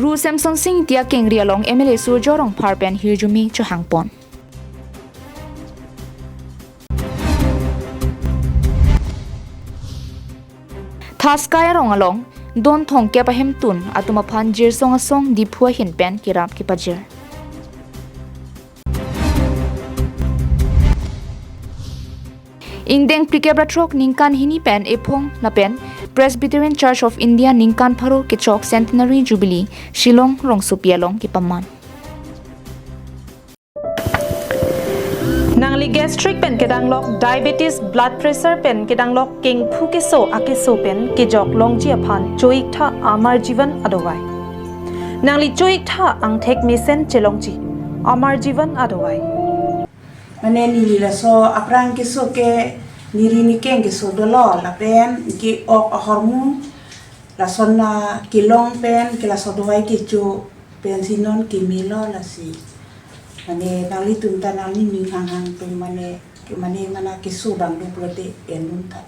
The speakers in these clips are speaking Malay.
Ru Samson Singh tia kengri along MLA Surjorong Parpen Hirjumi cho hangpon. Thaskaya rong along don thong kya pahem tun atuma phan jir song asong diphua hin pen kirap ki pajir. Ingdeng prikebratrok ningkan hini pen epong na pen Presbyterian Church of India ningkan pharo kichok centenary jubilee Shillong rongsupialong kipaman. Nangli gastric pen kedanglok diabetes blood pressure pen kedanglok king phukeso akeso pen kijok longji aphan choik tha amar jivan adowai. Nangli choik tha angthek misen chelongji amar jivan adowai. Mane nili la so aprang ke so ke niri ni keng ke so dolo la pen ki ok hormu la sonna ki long pen ke la so dowai ki chu pen sinon ki milo la si mane nali tunta nali ni hang pen mane mana ki so bang du prote pen nunta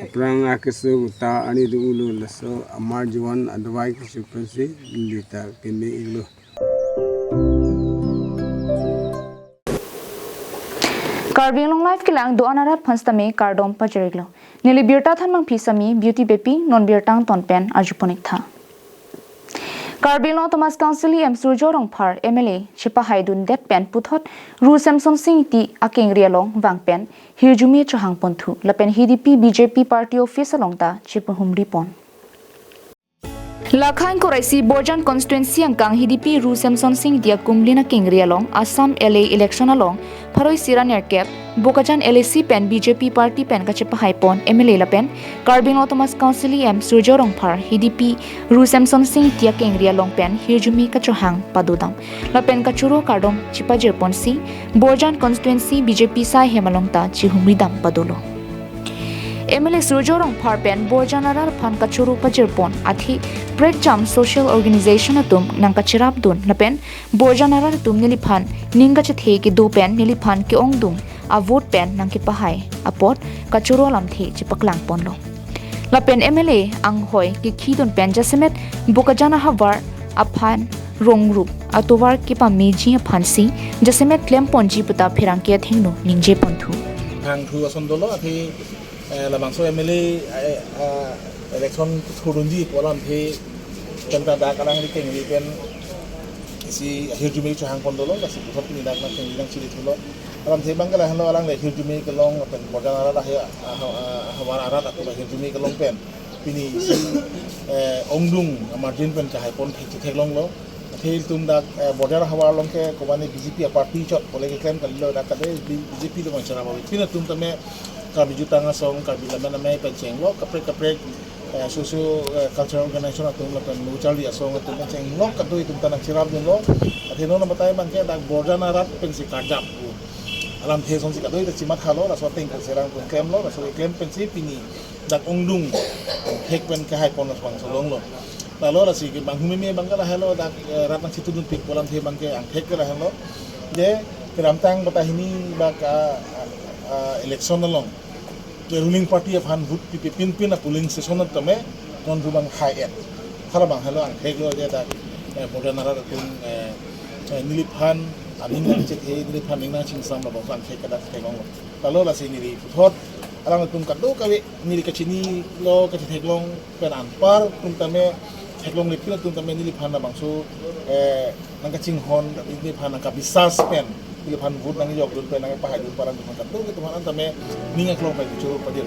aprang akesu ta ani du ulu la so amar jiwan adwai ki chu pensi lita kene iglo. KarbiAnglongLIVE kilang do anarat phanstame kardom pajeriglo nili birta thanmang phisami beauty bepi non birtang tonpen ajuponik tha KarbiAnglong Thomas Council M Surjorong Par MLA Chipa Haidun det pen puthot Ru Samson Singh ti akengri along wangpen hirjumi chahang ponthu lapen HDP BJP party office along ta chipa humri pon Lakhain Koraisi Borjan constituency angkang HDP Ru Samson Singh dia kumlina kengri along Assam LA election along Pharoi Sira Nerkep Bokajan LAC pen BJP party pen kachepa haipon MLA lapen KarbiAnglong Thomas Council M Surjorong Par HDP Ru Samson Singh tia kengri along pen hirjumi kachohang padudam lapen kachuro kardom chipa jerponsi Borjan constituency BJP sai hemalong ta chihumridam padolo MLA Surjorong Par pen Borjan arar phan kachuro pajerpon athi Breakjam social organization atum nangka chirap dun lapen Borjan arar tum niliphan ninga chethe ki do pen niliphan ki ongdum a vote pen nangki pahai apot kachuro lamthi chipaklang ponlo lapen MLA anghoi ki khidon pen jasemet bokajana havar aphan rongrup atovar ki pa meji phansi jasemet klem ponji puta phirangke thengno ningje ponthu hang thu asondolo athi lamangso MLA election thurunji kolam the tenta da kalang ri keng ri pen si hirjumi chu hang kondolo la si thot ni dak na keng ri dang chili thulo alam the bangala halo alang le hirjumi ke long pen bodang ara ha hawara ara ta hirjumi ke long pen pini si ongdung margin pen ka hai pon thek long lo thil tum dak bodar hawar long ke kobani BJP party chot pole ke claim kan lo dak ka BJP lo chara ba pina tum tame Karbi jutanga song Karbi lamana mai penceng lo kapre socio cultural organization atum lapan mucali asong atum penceng lo katu itu tanah cirap lo athino na batai bangke dak borjana rat pensi kajap alam the song si katu itu cimat halo raso teng serang pun claim lo raso claim pensi pini dak ongdung hek pen ka hai ponos bang solong lo lalu rasi bang humimi bangkala halo dak rat nang situ dun pik polam the bangke ang hek kala halo je keramtang batai ini baka election along the ruling party of han vote pin a polling session at tame non rubang high end harabang halo ang heglo je da bodanara tun niliphan aning na che he niliphan ning ching sam ba kan he kada thegong talo la si nili thot alang tum kadu kawe nili kachini lo ka theglong pen an par tum tame theglong ni pila tum tame niliphan na bangso nang kaching hon niliphan ka bisas pen niliphan vote nang jog dun pen nang pahay dun parang tum kadu ke tumanan tame ninga klong pa churu padir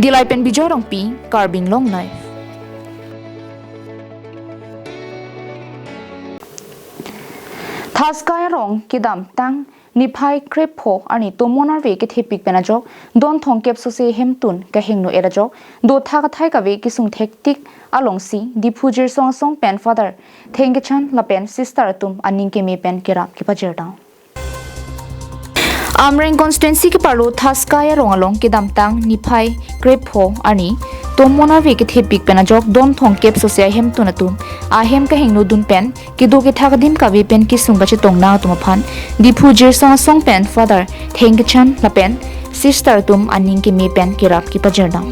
Dilai pen bijorong pi KarbiAnglongLIVE Thaskaya rong kidam tang niphai krepho ani tomonar ve ke thepik penajok don thongkep so se hemtun ka hengno erajok do tha ka thai ka ve ki sung thektik alongsi difujir song song pen father thengechan la pen sister tum aning ke me pen kerap ki pajerda Amreng constituency ke parlo Thaskaya rong along kidam tang niphai krepho ani tomona ve ke thepik penajok don thongkep so se hemtun atum a hem ka hengno dun pen ki do ke thagadim ka ve pen ki sunga che tongna tum phan difujir song song pen father thengechan la pen sister tum aning ke me pen kirap ki pajerda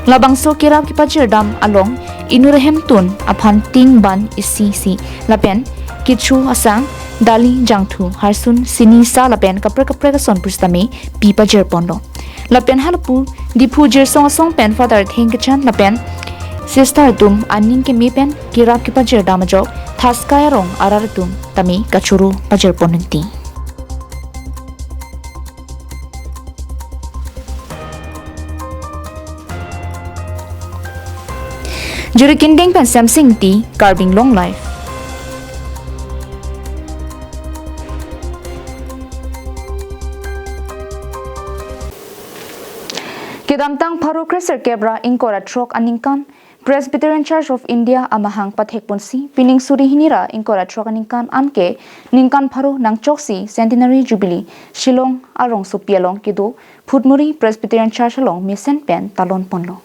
labangso kirap ki pajir dam along inurahem tun aphan ting ban isi si lapen kichu asang dali jangthu harsun sini sa lapen kapre ka son pristame pi pajir pondo lapen halpu dipu jir song pen father thengchan lapen sister tum aning ke mi pen kirap ki pajir dam jok thaskaya rong arar tum tami kachuru pajir ponenti Juri kinding pen Samsung ti KarbiAnglongLIVE. Kidamtang paro kreser kebra ingkora trok aningkan Presbyterian Church of India amahang pathek ponsi pining suri hinira ingkora trok aningkan anke ningkan paro nang choksi centenary jubilee Shillong arong supialong kido Phutmuri Presbyterian Church along misen pen talon ponlo.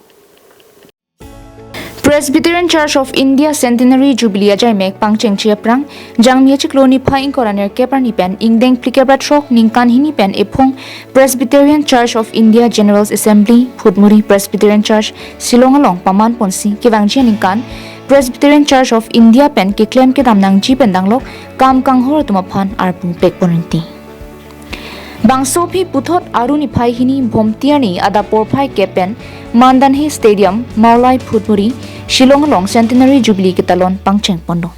Presbyterian Church of India Centenary Jubilee ajai mek pangcheng chiaprang jangmia chikloni phai inkoraner keprani pen ingdeng plikebra trok ningkan hini pen ephong Presbyterian Church of India General Assembly Phutmuri Presbyterian Church Silongalong paman ponsi kewangjian ningkan Presbyterian Church of India pen ke claim ke damnang ji pen danglok kam kanghor tumaphan arpung pek ponenti Bangso phi puthot aruni phai hini bomtiani ada porphai kepen Mandanhe Stadium Maulai Phutmuri Shillongalong Centenary Jubilee Kitalon Pangcheng Pondo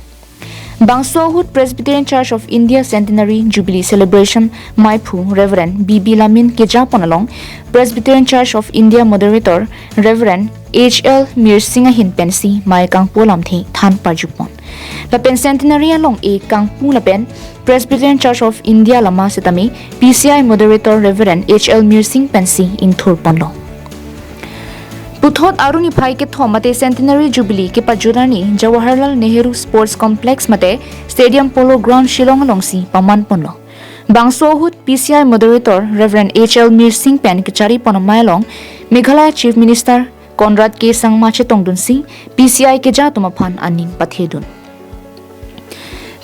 Bangso Hut Presbyterian Church of India Centenary Jubilee Celebration Maipu Reverend B.B. Lamin Kejaponalong Presbyterian Church of India Moderator Reverend H.L. Mirsinga Hinpensi Mai Kangpo Lamthi Than Parjupon Lapen Centenary along A Kangpu Lapen Presbyterian Church of India Lama Setami PCI Moderator Reverend H.L. Mirsing Pensi Ingthur Ponlo Puthot aruni phai ke thomate Centenary Jubilee ke pajurani Jawaharlal Nehru Sports Complex mate Stadium Polo Ground Shillongalong si paman ponlo Bangso Hut PCI Moderator Reverend H.L. Mirsing Pen ke chari ponamailong Meghalaya Chief Minister Conrad K. Sangma Chetongdun si PCI ke jatumaphan aning pathedun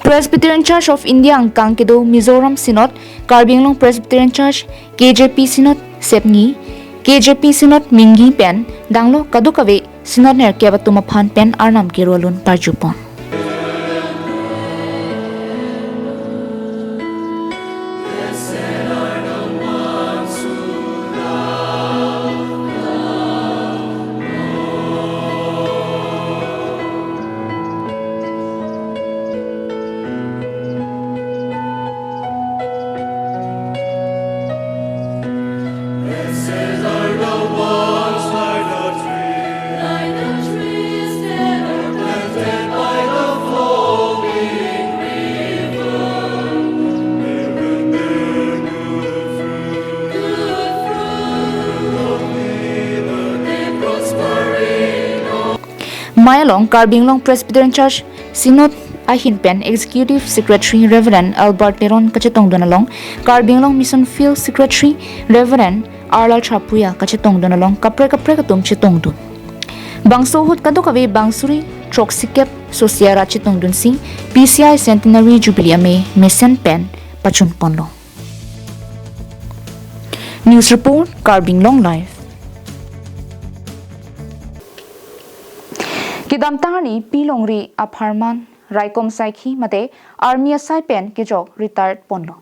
Presbyterian Church of India angkang kedo Mizoram Synod KarbiAnglong Presbyterian Church KJP Synod Sepngi KJP Synod Mingi Pen danglo kadukave Synod ner kebatumaphan pen arnam kirolun parjupon Mayalong KarbiAnglong Presbyterian Church Synod Ahin Pen Executive Secretary Reverend Albert Leron Kachetong Donalong KarbiAnglong Mission Field Secretary Reverend Arlal Chapuya Kachetong Donalong kapre katum chetong dun Bangso Hut kadukave Bangsuri Troksikep Sosiara Chetong dun si PCI Centenary Jubilee me Mesen Pen Pachun Ponlo News Report KarbiAnglongLIVE Kidamtangani pilongri apharman raikom saikhi mate army asai pen ke jok retired ponlo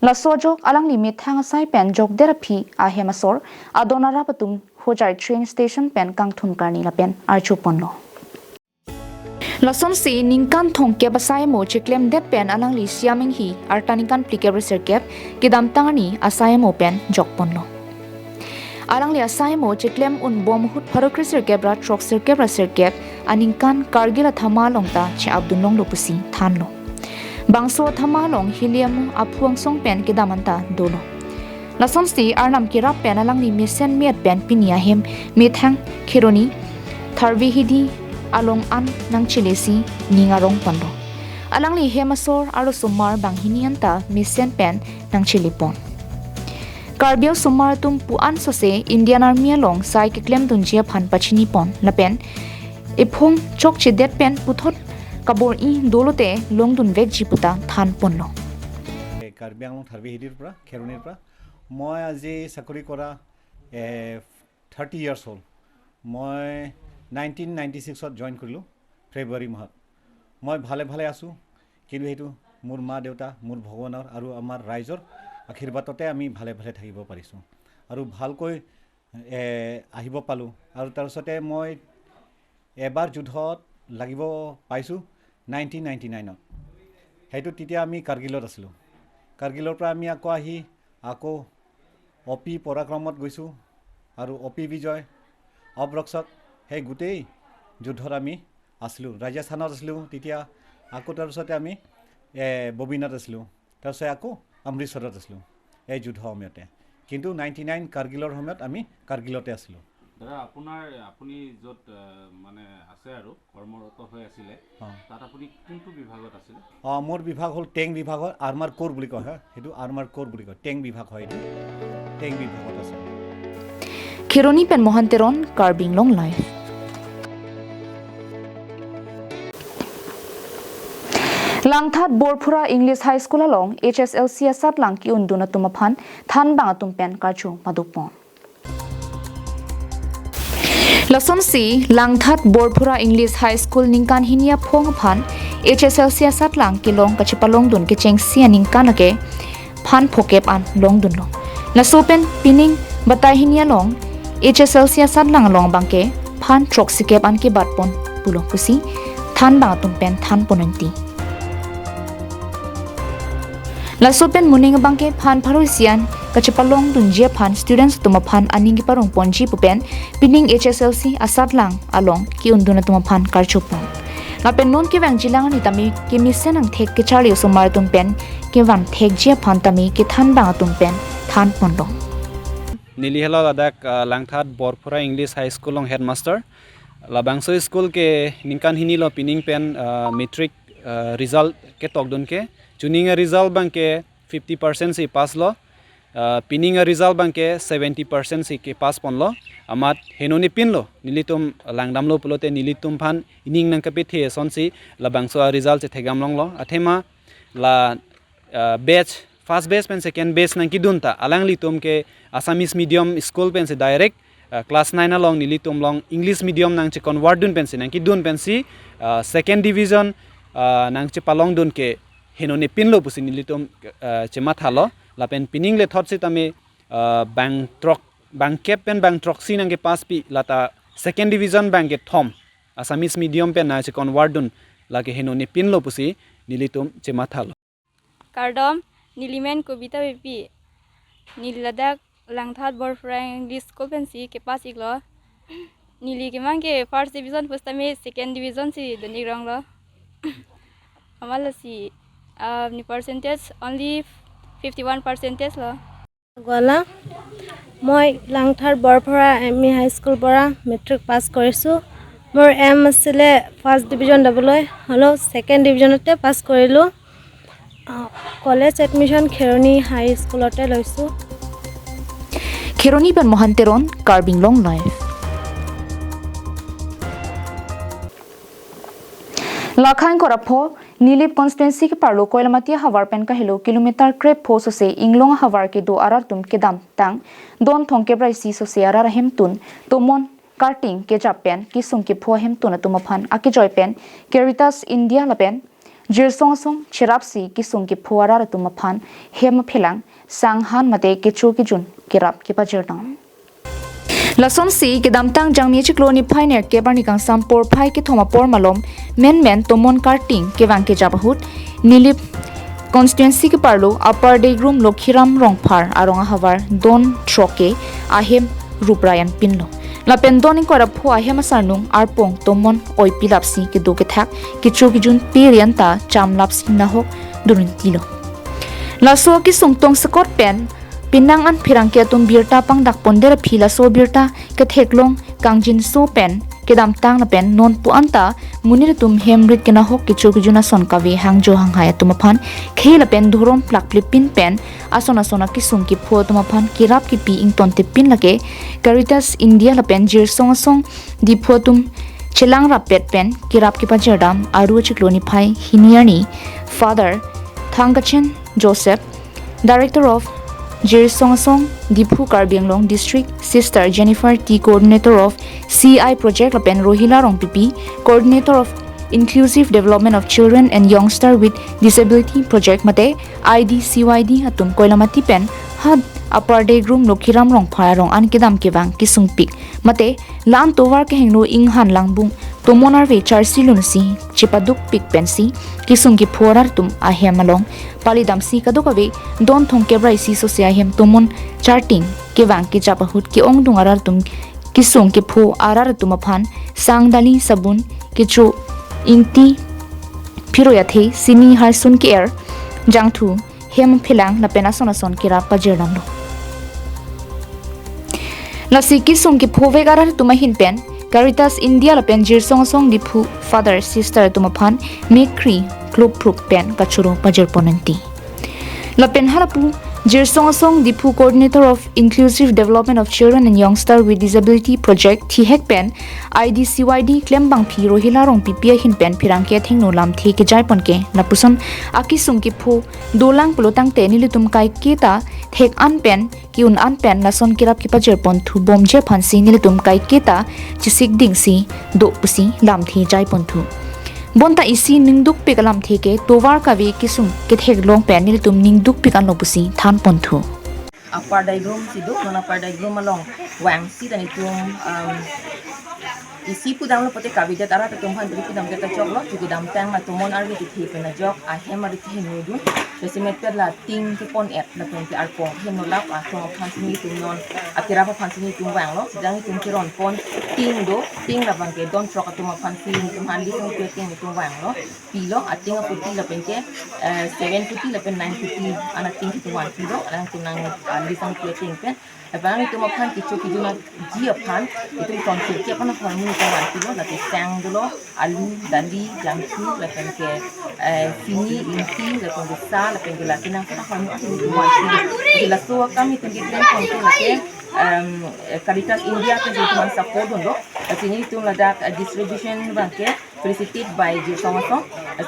laso jok alang limit thang asai pen jok therapy a hemasor adonara patum hojai train station pen kangthun karni la pen archu ponlo lason si ningkan thong ke basai mo chiklem det pen alang li siaming hi artanikan plikebri serkep kidamtangani asai mo pen jok ponlo Alang li asai mo chiklem un bom hut pharokri serkebra trok serkebra serkep aningkan Kargila thamalong ta che Abdunlong lopusi thanlo Bangso thamalong hiliamu aphuang song pen kedamanta dolo Lason si arnam kirap pen alang li misen miat pen pinia hem mithang khironi tharvi hidi along an nang chilesi ningarong pando Alang li hemasor aro sumar banghinianta misen pen nang chilipon Karbial sumar tum puan sose Indian Army along sai ke klem dunjia phan pachini pon lapen ephong chok che det pen puthot kabor I dolote longdun vek jiputa than ponlo KarbiAnglong tharbi hidir pra kherunir pra moi aji sakuri kora 30 years old মই 1996 জইন কৰিলোঁ ফেব্ৰুৱাৰী মাহত মই ভালে ভালে আছোঁ কিন্তু সেইটো মোৰ মা দেউতা মোৰ ভগৱানৰ আৰু আমাৰ ৰাইজৰ আশীৰ্বাদতে আমি ভালে ভালে থাকিব পাৰিছোঁ আৰু ভালকৈ আহিব পালোঁ আৰু তাৰপিছতে মই এবাৰ যুদ্ধত লাগিব পাইছোঁ 1999ত সেইটো তেতিয়া আমি কাৰ্গিলত আছিলোঁ কাৰ্গিলৰ পৰা আমি আকৌ আহি আকৌ অপি পৰাক্ৰমত গৈছোঁ আৰু অপি বিজয় অবৰক্ষক সেই গোটেই যুদ্ধত আমি আছিলোঁ ৰাজস্থানত আছিলোঁ তেতিয়া আকৌ তাৰপিছতে আমি ববিনাত আছিলোঁ তাৰপিছত আকৌ অমৃতসৰত আছিলোঁ এই যুদ্ধ সময়তে কিন্তু 99 কাৰ্গিলৰ সময়ত আমি কাৰ্গিলতে আছিলোঁ দাদা আপুনি য'ত মানে আছে আৰু কৰ্মৰত হৈ আছিলে তাত আপুনি কোনটো বিভাগত আছিলে মোৰ বিভাগ হ'ল টেং বিভাগৰ আৰ্মাৰ কোৰ বুলি কয় সেইটো আৰ্মাৰ কোৰ বুলি কয় টেং বিভাগ হয় এইটো টেং বিভাগত আছে Kironi pen mohanteron KarbiAnglongLIVE Langthat Borphura English High School along HSLC asat langki unduna tumaphan than bang tumpen karchu madupon Lason si Langthat Borphura English High School ningkan hinia phong phan HSLC asat langki long kachipalong dun ke chengsi ningkan ake phan phokep an long dun long Lasopen pining batai hinia long HSLC asat lang long bangke phan troksikep an ke batpon pulong pusi than bang tumpen than ponanti Lasopen muning bangke phan pharusian kachipalong dunjia phan students tuma phan aningi parong ponji pupen pining HSLC asat lang along ki unduna tuma phan karchupon lapen non ki wang jilang ni tami ki misen ang thek ke charli somar tumpen ki wan thek jia phan tami ki than bang tumpen than pondong नीलिहला लदाख लांगथाट बोरफुरा English high school लोंग हेडमास्टर लाबांगसो स्कूल के निकान हिनी लो pinning pen matric result के तोकदुन के चुनिंग रिजल्ट बंग के 50% से पास लो पिनिंग रिजल्ट बंग के 70% से के पास पन लो अमात हेनोनी पिन लो नीली तुम लांगदाम लो पुलोते नीली तुम फान इनिंग नंग कपे थे सोनसी लाबांगसो रिजल्ट से थेगाम लोंग लो अथेमा ला बैच फर्स्ट बेस पेन सेकेंड बेस नंकी दुनता अलंगली तुम के आसामीज मीडियम स्कूल पेन से डायरेक्ट क्लास 9 अलोंग नीली तुम लोंग इंग्लिश मीडियम नंग चे कन्वर्ट दुन पेन से नंकी दुन पेन सी सेकेंड डिवीजन नंग चे पालोंग दुन के हेनोने पिन लो पुसी नीली तुम चे माथालो लापेन पिनिंग ले थॉट से तमे बैंक कैप पेन बैंक ट्रॉक्सी नंगे पास पी लाता सेकेंड डिवीजन बैंक के थॉम आसामीज मीडियम पेन ना चे कन्वर्ट दुन लाके हेनोने पिन लो पुसी नीली तुम चे माथालो कार्डम नीलिमेन कविता बेपी नीलदाक लांगथाट बोरफुरा इंग्लिश स्कूल पेंसी के पास इगलो नीली के मांग के फर्स्ट डिवीजन पुस्ता में सेकेंड डिवीजन सी दनी रंग लो हमारा सी नि परसेंटेज ओनली 51% लो गोला मैं लांगथाट बोरफुरा एमई हाई स्कूल परा मैट्रिक पास करिसु मोर एम आছিলে फर्स्ट डिवीजन दबलै हलो सेकेंड डिवीजनते पास करिलो कॉलेज एडमिशन खेरनी हाई स्कूलते लैसु Kironi pen mohanteron KarbiAnglongLIVE Lakhain korapho Nilip constituency ke parlo koilamatia hawar pen ka hilo kilometer krep pho so se inglong hawar ke do arar tum ke dam tang don thong ke brai si so se arar hem tun tomon karting ke japan ki sung ke pho hem tun atuma phan ake joy pen Caritas India la pen jirsong song cherapsi ki sung ke pho arar atuma phan hem phelang sanghan mate ke chu ki jun kirap ke pajerdam Lason si ke damtang jangmi chikloni phainer ke barni kang sampor phai ke thoma por malom men tomon karting ke wang ke jabahut nilip constituency ke parlo upper day room lokhiram rongphar arong hawar don troke ahem ruprayan pinlo lapen doni kora pho ahem asarnung arpong tomon oi pilapsi ke do ke thak ke chu ki jun perian ta chamlapsi na hok durun tilo laso ki sungtong skot pen Pinang an pirang ke tum birta pang dak ponder phila so birta ke theklong kangjin so pen ke dam tang na pen non pu anta munir tum hemrit ke na hok ke chu juna son kawi hangjo hang haya tum phan khela pen dhurom plak pin pen asona ki sung ki pho tum phan kirap ki pi ing ton te pin lake Caritas India la pen jir song di pho tum chelang rapet pen kirap ki pajerdam aru chikloni phai hiniani father Thangachen Joseph Director of Jir Songsong Dipu Karbi Anglong District Sister Jennifer T Coordinator of CI Project lapen Rohila Rong PP Coordinator of Inclusive Development of Children and Youngster with Disability Project mate IDCYD atum koilamati pen had upper day room lokhiram rong phara rong an kedam kewang kisung pik mate lan towar ke hengno inghan langbung tomonar ve charsi lunsi chipaduk pik pensi kisung ki phorar tum ahem along palidam si kaduk ave don thong kebrai si sosia hem tomon charting kewang ki chapahut ki ong dungarar tum kisung ki pho arar tum aphan sangdali sabun kichu ingti phiroyathe sini harsun ki air jangthu hem philang na pena sona son kira pajerlam lo la siki song ki phove garar tumahin pen Caritas India la pen jir song song dipu father sister tumaphan mekri club proof pen kachuro pajer ponanti la pen harapu jir song song dipu coordinator of inclusive development of children and youngster with disability project thihek pen IDCYD claim bang phi rohila rong ppia hin pen phirang ke thengno lam the ke jai pon ke napuson akisung ki phu dolang pelotang te nilitum kai ke ta thek an pen ki un an pen la son kirap ki pajer pon thu bom je phansi nilitum kai ke ta chisik ding si do pusi lam thi jai pon thu bonta isi ningduk pikalam theke towar ka ve kisung ke thek long pen nilitum ningduk pikan lo pusi than pon thu upper diagram siduk non upper diagram along wang si dan itu isi pudang lo pote kabidet ara tumhan dari pudang kita jok lo juga dam tang la tumon arbi ti pena jok a hem ari ti henu desimet per la ting ti pon et la pon ti arpong hem no lap a tong phan sini tum non akira pa phan sini tum wang lo sedang tum ti ron pon ting la bang ke don trok tum phan sini tum han di tum ke ting tum wang lo pilo a ting a puti la pen ke 7 puti la pen 9 puti ana ting ti 1 kilo ala tum nang di sang ke ting pen Abang itu makan kicau kijuna dia pan itu konsep dia kan hormon kawan kilo nanti sang dulu alu dandi jangki lepas ke sini inti lepas ke sa lepas ke lagi nang kan hormon itu kawan kilo jelas tu kami tinggi trend konsep lagi Caritas India kan itu man support dulu sini itu ladak distribution bangke facilitated by Jirsong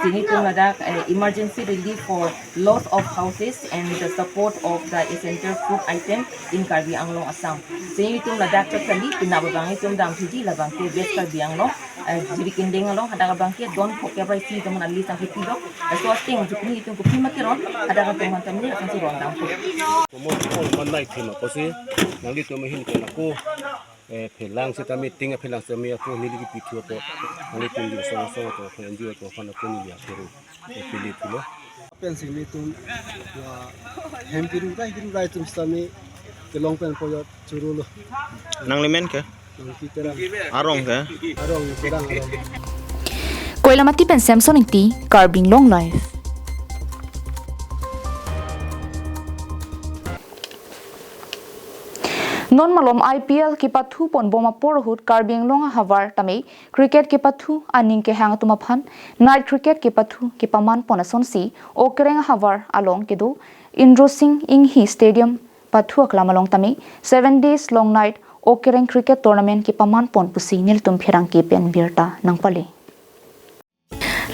sini itu ladak emergency relief for loss of houses and the support of the essential food item in Karbi Anglong Assam. Sini itu ladak sekali pinabang itu dam fiji labang ke best Karbi Anglong jadi kendeng Anglong ada bangke don poke bai si teman ali sang fiti dok. So ting jukni itu kopi makiron ada teman teman ni akan si ron dam. Mo manai thima posi nali to mehin ke aku phelang se tami ting phelang se me aku nili ki pithu to nali tin di so to enjoy to khana ko ni ya peru pili tulo pen sing ni tum hem piru rai tum stami ke long pen poyo churulo nang lemen ke arong ke arong serang koilamati pen samson ti KarbiAnglongLIVE non malom IPL ki pathu pon boma porhut KarbiAnglong havar tame cricket ki pathu aning ke hang tumaphan night cricket ki pathu ki paman ponason si okreng havar along kedu Indro Singh Inghi Stadium pathu aklamalong tame 7 days long night okreng cricket tournament ki paman pon pusi nil tum phirang ki pen birta nangpale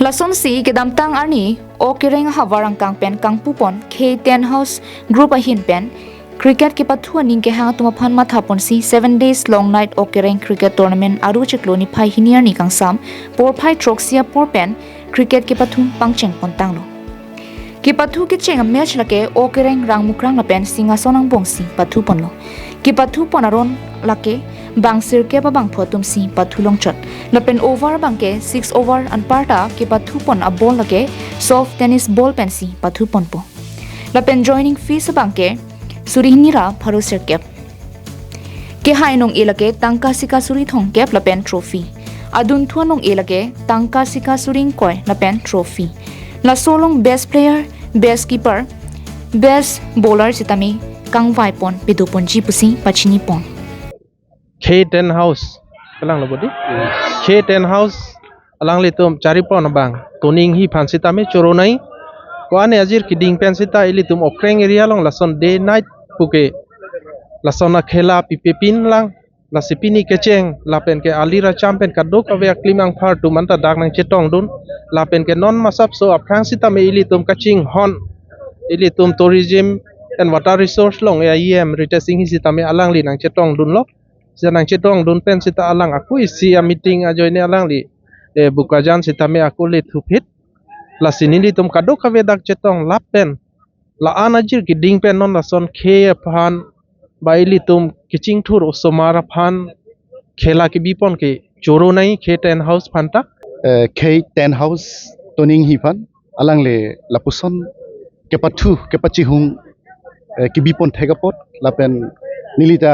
lason si kedam tang ani okreng havar angkang pen kangpu pon K10 House group ahin pen cricket ki pathu aning ke hang tuma phan matha ponsi 7 days long night okereng cricket tournament aru chikloni phai hiniar ni kangsam por phai troxia por pen cricket ki pathu pangcheng pontang lo ki pathu ki cheng match lake okereng rang mukrang la pen singa sonang bongsi pathu ponlo ki pathu ponaron lake bangsir ke ba bang photum si pathu longchot la pen over bangke 6 over an parta ki pathu pon a ball lake soft tennis ball pen si pathu ponpo la pen joining fees bangke Surinira pharo serkep ke hainong elake tangka sika suri thong kep la pen trophy adun thuanong elake tangka sika suring koi la pen trophy la solong best player best keeper best bowler sitami kangwai pon pidupon ji pusi pachini pon K10 House kalang lobodi K10 House alang litum cari pon bang toning hi phansi tame choronai ko ane ajir kiding pen sita ilitum okreng area long lason day night puke lasona khela pipepin lang la sipini kecheng la pen ke alira champion kadok ave klimang phar tu manta dak nang chetong dun la pen ke non masap so aprang sita me ilitum kaching hon ilitum tourism and water resource long AIM retesting hi sitame alang li nang chetong dun lo nang chetong dun pen sita alang aku isi a meeting a join alang li bukajan sitame aku li thupit la sinili tum kadok kavedak chetong lap pen la anajir ki ding pen non la son khe phan baili tum kiching thur somara phan khela ki bipon ke choro nai khe ten house phanta K10 house toning hifan alang le lapuson kepathu kepachihung kibipon thegapot lapen nilita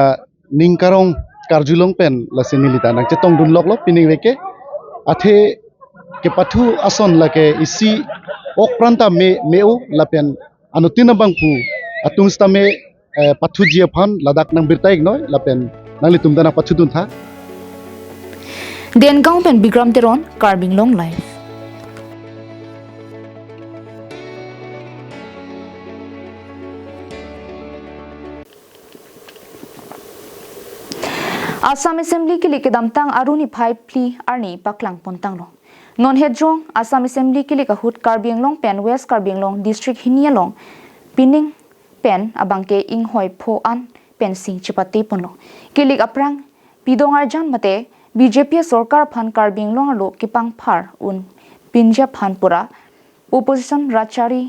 ningkarong karjulong pen lase nilita nang chetong dun lok pining weke athe kepathu ason lake isi ok pranta meu lapen anutina bangpu atung stame pathu jiaphan ladak nang birtaik noi lapen nangli tumdana pathu dun tha Den gaung pen Bigram Teron, KarbiAnglongLIVE. Assam Assembly ke like damtang aruni phai pli arni paklang pontang lo. Non hedrong Assam Assembly ke like hut KarbiAnglong pen West KarbiAnglong District Hinialong pining pen abangke inghoi pho an pen sing chipate ponlo. Ke like aprang pidong arjan mate BJP सरकार फन कार्बिंगलोंग लो किपांग फार उन पिंजा फन पुरा ओपोजिशन राचारी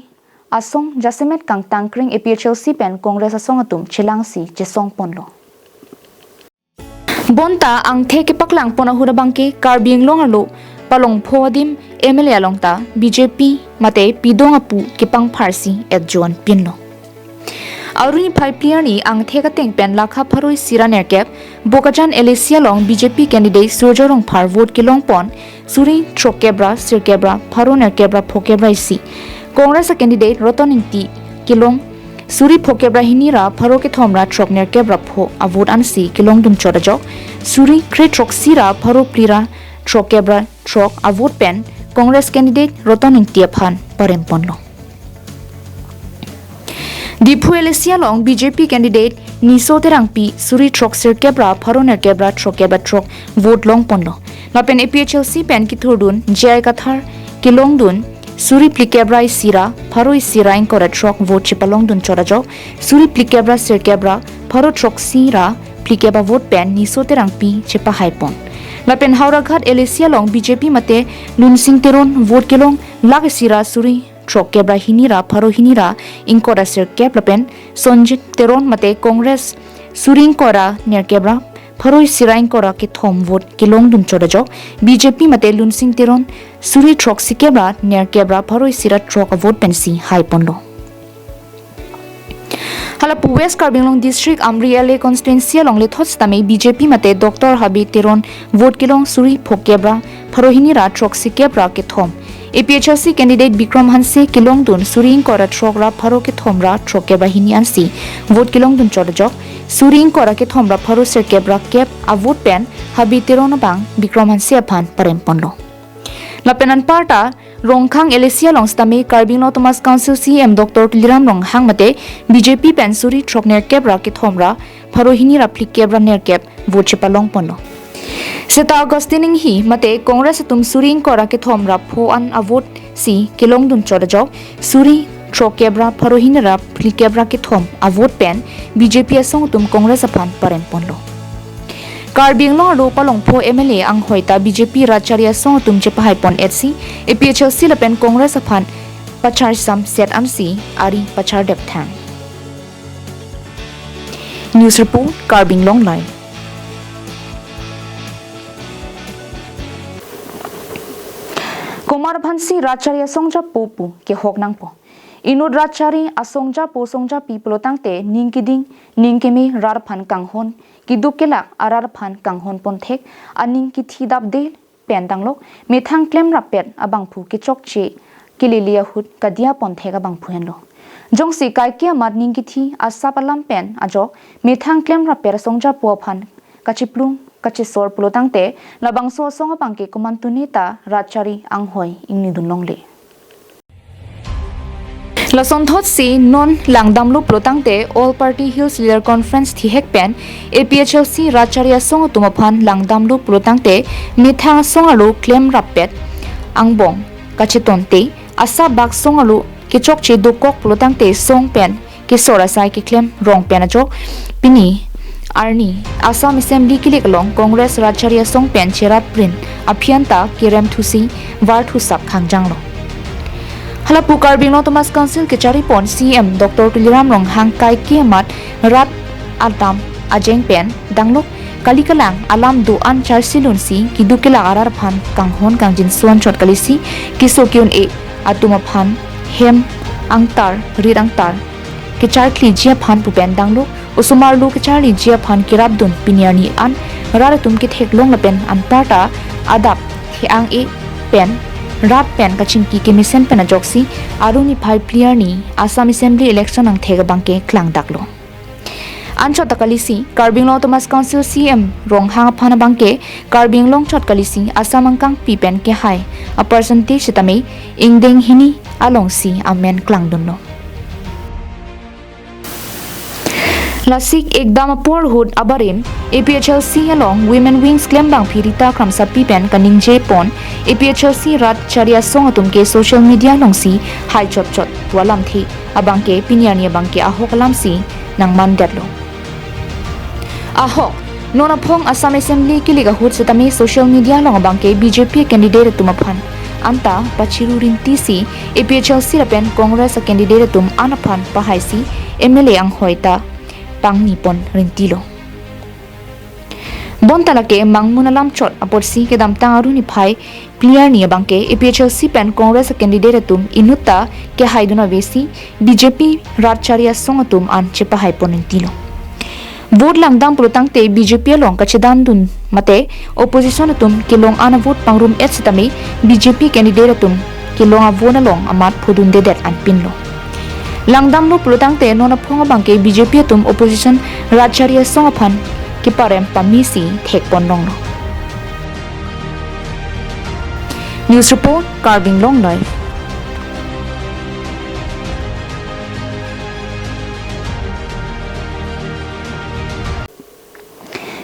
असोंग जसेमेट कांग तांक्रिंग APHLC पेन कांग्रेस असोंग तुम चिलांगसी जेसोंग पोनलो बोंता आंगथे के पकलांग पोना हुरा बांके कार्बिंगलोंग लो पालोंग फोदिम MLA लोंगता BJP मते पिदोंग अपु किपांग फारसी एडजोन पिनलो Aruni Pipeline ang theka teng pen lakha pharoi siran erkep Bokajan Elesia long BJP candidate Surjorong phar vote kilong pon Suri Trokebra Sirkebra Pharon erkebra Phokebra isi Congress candidate Rotoninti kilong Suri Phokebra hinira pharo ke thomra Trokner kebra pho avot ansi kilong dum chodajok Suri Kre Troksira pharo plira Trokebra Trok avot pen Congress candidate Rotoninti aphan parem ponlo Dipu Elesia long BJP candidate Niso Terangpi Suri Trok Sirkebra Pharoner Kebra Trokebra Trok vote long ponlo Lapen APHLC pen ki thurdun Jai Kathar Kilong dun Suri Plikebra Sira Pharo Sira in kora Trok vote chipalong dun chorajo Suri Plikebra Sirkebra Pharo Trok Sira Plikeba vote pen Niso Terangpi chipa haipon Lapen Hauraghat Elesia long BJP mate Lunsing Teron vote kilong Lag Sira Suri Trokebra hinira pharo hinira inkora sir keplapen Sonjit Teron mate Congress Suring kora nerkebra pharo sirain kora ke thom vote kilong dun chodajo BJP mate Lunsing Teron Suri Trok sikebra nerkebra pharo sira Trok vote pensi high pondo Halapu West KarbiAnglong District Amri LA constituency along le thots tame BJP mate Dr. Habi Teron vote kilong Suri Phokebra pharo hinira Trok sikebra ke thom APHLC candidate Bikram Hanse kilong dun Suring kora Trokra pharo ke thomra Trokebra hini ansi vote kilong dun chodajok Suring kora ke thomra pharo Sirkebra kep a vote pen Habi Teron bang Bikram Hanse aphan parem ponlo Lapenan parta Rongkhang Elesia longstame KarbiAnglong Thomas Council CM Dr. Liram Ronghang mate BJP pen Suri Trokner kebra ke thomra pharo hini rapli kebra nerkep vote chipalong ponlo Seta Agostining hi mate Congress tum Suring kora ke thomra pho an avot si kilong dun chodajok Suri Trokebra pharo hinra plikebra ke thom avot pen BJP asong tum Congress aphan parem ponlo KarbiAnglong ro palong pho MLA ang hoita BJP Racharya song tum che pahai pon HC APHLC lapen Congress aphan pachar sam set ansi ari pachar dep thang News report KarbiAnglongLIVE Kumar Bhansi Racharya Songja Popu ke Hognang po. Inud Rachari Asongja Po Songja Piplo Tangte Ningkiding Ningkemi Rarphan Kanghon Kidukela Ararphan Kanghon Ponthek Aning Kithidap De Pendanglok Methang Klem Rapet Abangpu Kichokche Kililia Hut Kadia Ponthek Abangpuenlo. Jongsi Kaikia Mad Ningkithi Asapalam Pen Ajok Methang Klem Rapet Songja Po Phan Kachiplung Kachisor Pulotangte Labangso Songa Pangke Kumantunita Rachari Anghoi Ingni Dunlongle Lason thot si non langdamlu Pulotangte All Party Hills Leader Conference thi hekpen APHLC Racharya Songa Tumaphan langdamlu Pulotangte Mithang Songalu Claim Rapet Angbong Kachitonte Asa Bak Songalu Kichok che Dukok Pulotangte Song Pen ke sora sai ke claim rong pen ajok pini arni Assam Assembly kilik long Congress Racharia song pen cherat print aphianta kirem thusi war thusak khangjang lo halapu Karbi Anglong Thomas Council ke chari pon CM Dr. Tuliram Rong hang kai ke mat rat atam ajeng pen danglok kalikalang alam do an char silun si kidukela arar phan kanghon kangjin suan chot kalisi kisokyun e atuma phan hem angtar rirangtar ke char kli jia phan pupen danglok usumar lu ke char li jia phan kirap dun piniani an rar tum ke theklong lapen antarta adap thiang e pen rap pen kaching ki kemisen pen ajoksi aruni phai player ni Assam Assembly election ang thega bangke klang daklo Anchot takalisi Karbi Anglong Thomas Council CM rong hang phana bangke Karbi Anglong chot kalisi Assam angkang pipen ke hai a percentage tame ingdeng hini along si amen klang dunno Lasik ekdam por hud abarim APHLC along women wings klembang phirita kramsa pipen kaning jepon APHLC rat charia song atum ke social media long si hai chot chot walam thi abangke piniani abangke ahok lam si nang mandatlo ahok nona phong Assam Assembly kiliga hut setami social media long abangke BJP candidate tumaphan anta pachiru rinti si APHLC rapen Congress candidate tum anaphan pahaisi MLA ang hoita pangni pon rintilo bontalake mangmunalam chot aporsi ke damtang aruni phai player ni bangke APHLC pen Congress candidate tum inuta ke haiduna vesi BJP ratcharia songatum an chepa haipon rintilo vote langdang protang te BJP long kachedan dun mate opposition tum kilong ana vote pangrum et sitame BJP candidate tum kilong avona long amat phudun dedet an pinlo langdam lo protang te nona phonga bangke BJP tum opposition ratcharia songaphan ki parem pamisi thekpon long lo news report KarbiAnglongLIVE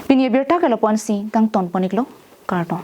Pinia berta kalapon si kang ton poniklo karno